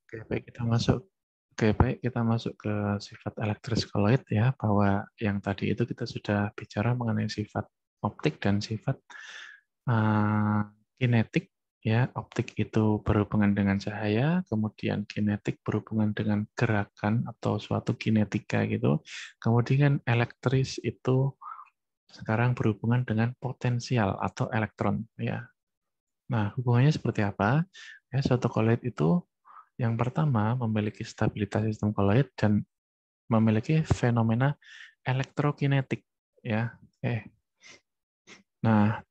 Baik, kita masuk ke sifat elektris koloid ya, bahwa yang tadi itu kita sudah bicara mengenai sifat optik dan sifat uh, kinetik ya. Optik itu berhubungan dengan cahaya, kemudian kinetik berhubungan dengan gerakan atau suatu kinetika gitu. Kemudian elektris itu sekarang berhubungan dengan potensial atau elektron ya. Nah, hubungannya seperti apa? Ya, suatu koloid itu yang pertama memiliki stabilitas sistem koloid dan memiliki fenomena elektrokinetik ya. Nah,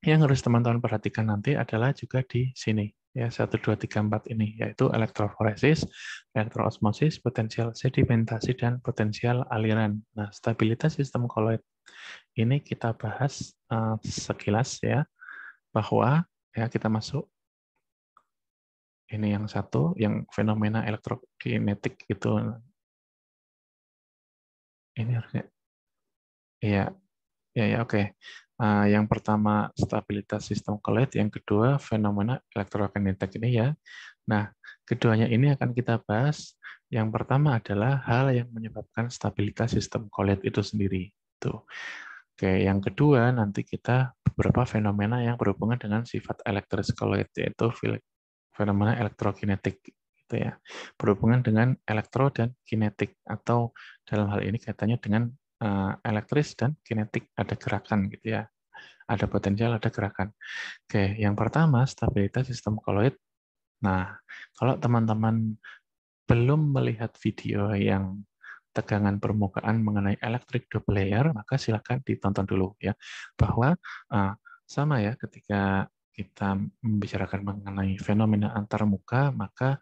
yang harus teman-teman perhatikan nanti adalah juga di sini ya, 1 2 3 4 ini, yaitu elektroforesis, elektroosmosis, potensial sedimentasi dan potensial aliran. Nah, stabilitas sistem koloid ini kita bahas sekilas ya, bahwa ya kita masuk ini yang satu, yang fenomena elektrokinetik itu ini harusnya ya. Oke. Yang pertama stabilitas sistem koloid, yang kedua fenomena elektrokinetik ini ya. Nah, keduanya ini akan kita bahas. Yang pertama adalah hal yang menyebabkan stabilitas sistem koloid itu sendiri. Tuh. Oke, yang kedua nanti kita beberapa fenomena yang berhubungan dengan sifat elektris koloid, yaitu fenomena elektrokinetik gitu ya. Berhubungan dengan elektro dan kinetik, atau dalam hal ini kaitannya dengan elektris dan kinetik, ada gerakan gitu ya. Ada potensial, ada gerakan. Oke, yang pertama stabilitas sistem koloid. Nah, kalau teman-teman belum melihat video yang tegangan permukaan mengenai electric double layer, maka silakan ditonton dulu ya. Bahwa sama ya, ketika kita membicarakan mengenai fenomena antarmuka, maka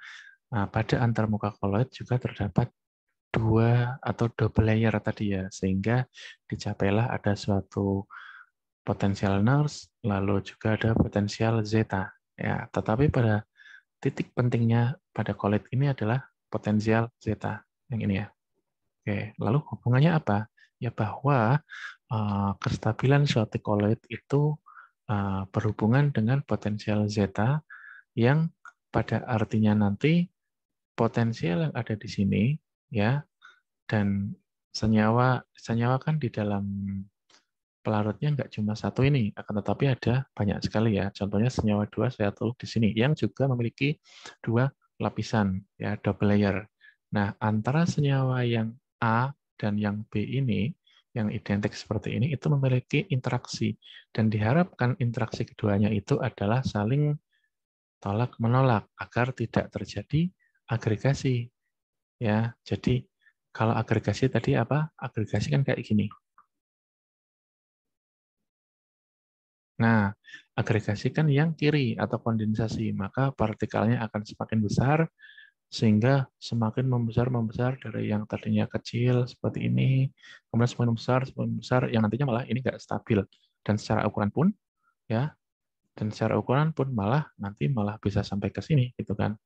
pada antarmuka koloid juga terdapat dua atau double layer tadi ya, sehingga dicapailah ada suatu potensial nurse, lalu juga ada potensial zeta ya. Tetapi pada titik pentingnya pada koloid ini adalah potensial zeta yang ini ya. Oke, lalu hubungannya apa? Ya bahwa kestabilan suatu koloid itu berhubungan dengan potensial zeta, yang pada artinya nanti potensial yang ada di sini ya, dan senyawa senyawa kan di dalam pelarutnya nggak cuma satu ini, akan tetapi ada banyak sekali ya. Contohnya senyawa 2 saya tulis di sini yang juga memiliki 2 lapisan ya, double layer. Nah, antara senyawa yang A dan yang B ini yang identik seperti ini itu memiliki interaksi, dan diharapkan interaksi keduanya itu adalah saling tolak menolak agar tidak terjadi agregasi ya. Jadi kalau agregasi tadi apa? Agregasi kan kayak gini. Nah, agregasi kan yang kiri atau kondensasi, maka partikelnya akan semakin besar sehingga semakin membesar dari yang tadinya kecil seperti ini, kemudian semakin besar, yang nantinya malah ini nggak stabil, dan secara ukuran pun ya, malah nanti malah bisa sampai ke sini gitu kan.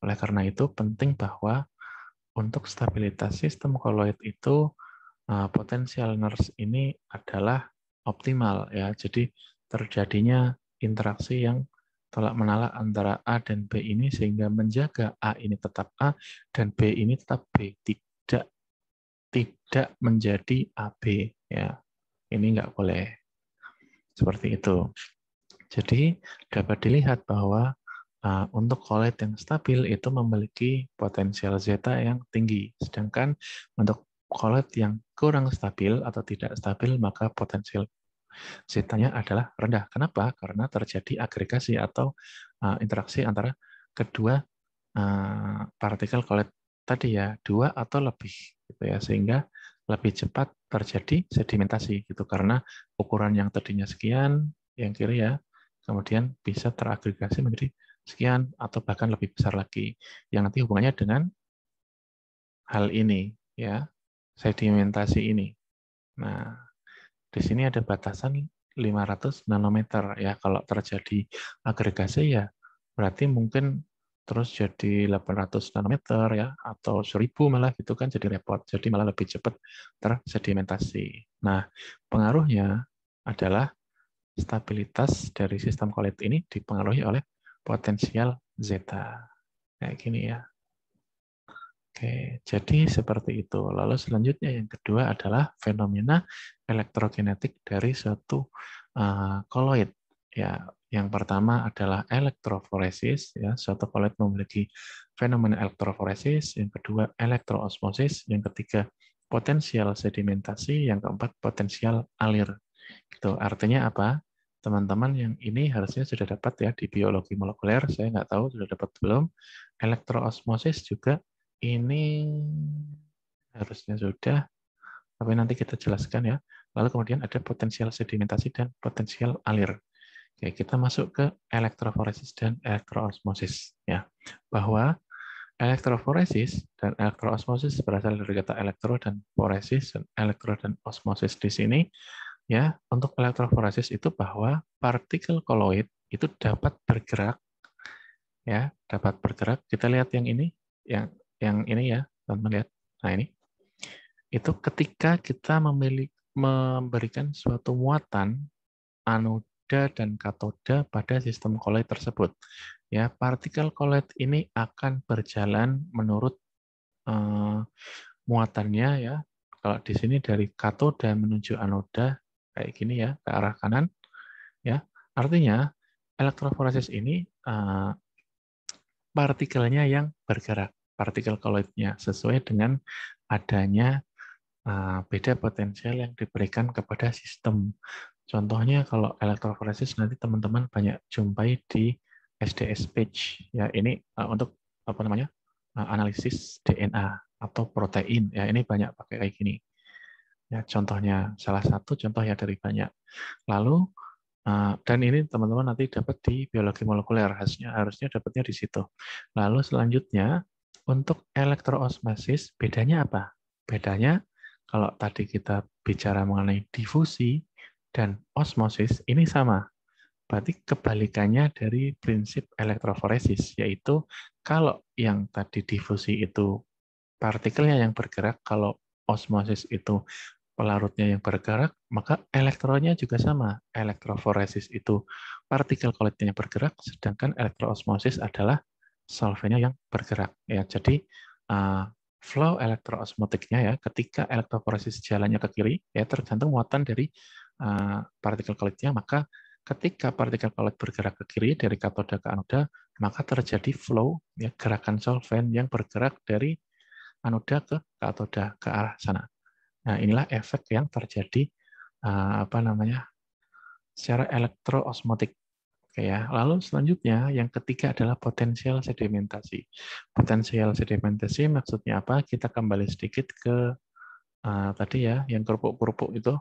Oleh karena itu penting bahwa untuk stabilitas sistem koloid itu potensial nurse ini adalah optimal ya. Jadi terjadinya interaksi yang tolak menolak antara A dan B ini, sehingga menjaga A ini tetap A dan B ini tetap B, tidak menjadi AB ya. Ini nggak boleh seperti itu. Jadi dapat dilihat bahwa untuk koloid yang stabil itu memiliki potensial zeta yang tinggi, sedangkan untuk koloid yang kurang stabil atau tidak stabil maka potensial zetanya adalah rendah. Kenapa? Karena terjadi agregasi atau interaksi antara kedua partikel koloid tadi ya, 2 atau lebih gitu ya, sehingga lebih cepat terjadi sedimentasi gitu, karena ukuran yang tadinya sekian yang kiri ya, kemudian bisa teragregasi menjadi sekian atau bahkan lebih besar lagi, yang nanti hubungannya dengan hal ini ya, sedimentasi ini. Nah, di sini ada batasan 500 nanometer ya. Kalau terjadi agregasi ya berarti mungkin terus jadi 800 nanometer ya, atau 1000 malah gitu kan, jadi repot. Jadi malah lebih cepat tersedimentasi. Nah, pengaruhnya adalah stabilitas dari sistem koloid ini dipengaruhi oleh potensial zeta. kayak gini ya. Oke, jadi seperti itu. Lalu selanjutnya yang kedua adalah fenomena elektrokinetik dari suatu koloid. Ya, yang pertama adalah elektroforesis. Ya, suatu koloid memiliki fenomena elektroforesis. Yang kedua elektroosmosis. Yang ketiga potensial sedimentasi. Yang keempat potensial alir. Gitu. Artinya apa? Teman-teman yang ini harusnya sudah dapat ya di biologi molekuler. Saya nggak tahu sudah dapat belum. Elektroosmosis juga ini harusnya sudah, tapi nanti kita jelaskan ya. Lalu kemudian ada potensial sedimentasi dan potensial alir. Oke, kita masuk ke elektroforesis dan elektroosmosis ya. Bahwa elektroforesis dan elektroosmosis berasal dari kata elektro dan foresis, dan elektro dan osmosis di sini ya. Untuk elektroforesis itu bahwa partikel koloid itu dapat bergerak ya, dapat bergerak. Kita lihat yang ini, yang ini ya, teman-teman lihat. Nah, ini itu ketika kita memberikan suatu muatan anoda dan katoda pada sistem koloid tersebut. Ya, partikel koloid ini akan berjalan menurut muatannya ya. Kalau di sini dari katoda menuju anoda kayak gini ya, ke arah kanan ya. Artinya elektroforesis ini partikelnya yang bergerak, partikel koloidnya sesuai dengan adanya beda potensial yang diberikan kepada sistem. Contohnya kalau elektroforesis nanti teman-teman banyak jumpai di SDS page ya, ini untuk apa namanya analisis DNA atau protein ya, ini banyak pakai kayak gini ya, contohnya salah satu contoh ya dari banyak. Lalu dan ini teman-teman nanti dapat di biologi molekuler, harusnya dapatnya di situ. Lalu selanjutnya untuk elektroosmosis bedanya apa? Bedanya kalau tadi kita bicara mengenai difusi dan osmosis, ini sama. Berarti kebalikannya dari prinsip elektroforesis, yaitu kalau yang tadi difusi itu partikelnya yang bergerak, kalau osmosis itu pelarutnya yang bergerak, maka elektronnya juga sama. Elektroforesis itu partikel koloidnya yang bergerak, sedangkan elektroosmosis adalah solvennya yang bergerak. Ya, jadi flow elektroosmotiknya ya, ketika elektroforesis jalannya ke kiri, ya tergantung muatan dari partikel koloidnya, maka ketika partikel koloid bergerak ke kiri dari katoda ke anoda, maka terjadi flow ya, gerakan solven yang bergerak dari anoda ke katoda ke arah sana. Nah, inilah efek yang terjadi secara elektroosmotik. Oke ya. Lalu selanjutnya yang ketiga adalah potensial sedimentasi. Potensial sedimentasi maksudnya apa? Kita kembali sedikit ke tadi ya, yang kerupuk-kerupuk itu.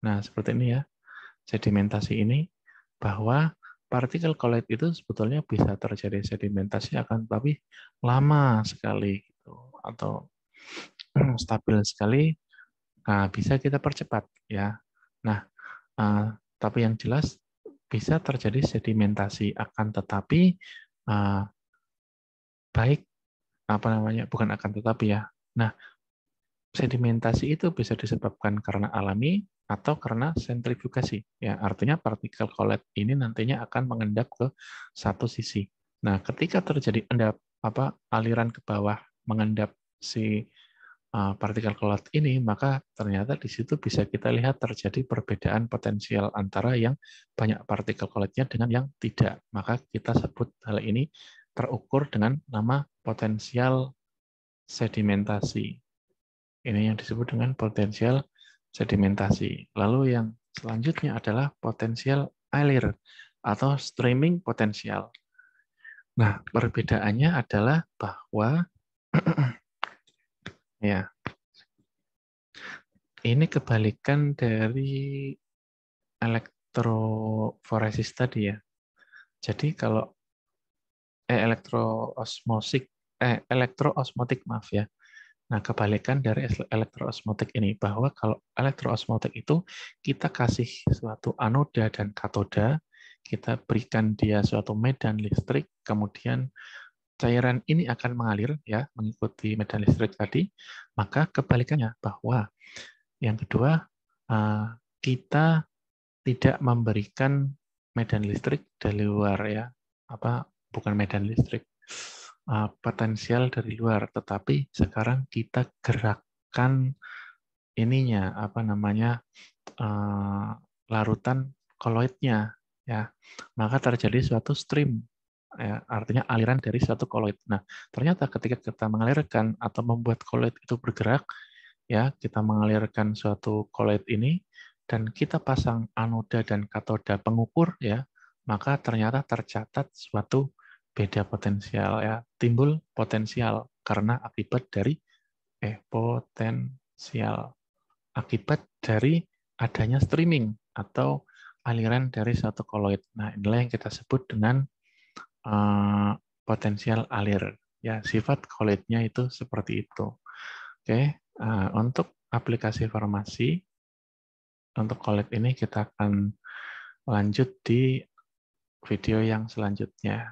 Nah, seperti ini ya. Sedimentasi ini bahwa partikel koloid itu sebetulnya bisa terjadi sedimentasi akan tapi lama sekali gitu, atau stabil sekali. Nah, bisa kita percepat ya. Nah, tapi yang jelas bisa terjadi sedimentasi, akan tetapi baik bukan akan tetapi ya. Nah, sedimentasi itu bisa disebabkan karena alami atau karena sentrifugasi. Ya, artinya partikel koloid ini nantinya akan mengendap ke satu sisi. Nah, ketika terjadi aliran ke bawah mengendap si partikel koloid ini, maka ternyata di situ bisa kita lihat terjadi perbedaan potensial antara yang banyak partikel koloidnya dengan yang tidak. Maka kita sebut hal ini terukur dengan nama potensial sedimentasi. Ini yang disebut dengan potensial sedimentasi. Lalu yang selanjutnya adalah potensial alir atau streaming potensial. Nah, perbedaannya adalah bahwa ya, ini kebalikan dari elektroforesis tadi ya. Jadi kalau elektroosmotik maaf ya. Nah, kebalikan dari elektroosmotik ini bahwa kalau elektroosmotik itu kita kasih suatu anoda dan katoda, kita berikan dia suatu medan listrik, kemudian cairan ini akan mengalir ya mengikuti medan listrik tadi. Maka kebalikannya bahwa yang kedua kita tidak memberikan medan listrik dari luar ya, bukan medan listrik, potensial dari luar, tetapi sekarang kita gerakkan ininya, apa namanya, larutan koloidnya, ya, maka terjadi suatu stream, ya, artinya aliran dari suatu koloid. Nah, ternyata ketika kita mengalirkan atau membuat koloid itu bergerak, ya, kita mengalirkan suatu koloid ini dan kita pasang anoda dan katoda pengukur, ya, maka ternyata tercatat suatu beda potensial, ya, timbul potensial karena akibat dari potensial akibat dari adanya streaming atau aliran dari suatu koloid. Nah, inilah yang kita sebut dengan potensial alir. Ya, sifat koloidnya itu seperti itu. Oke, untuk aplikasi farmasi, untuk koloid ini kita akan lanjut di video yang selanjutnya.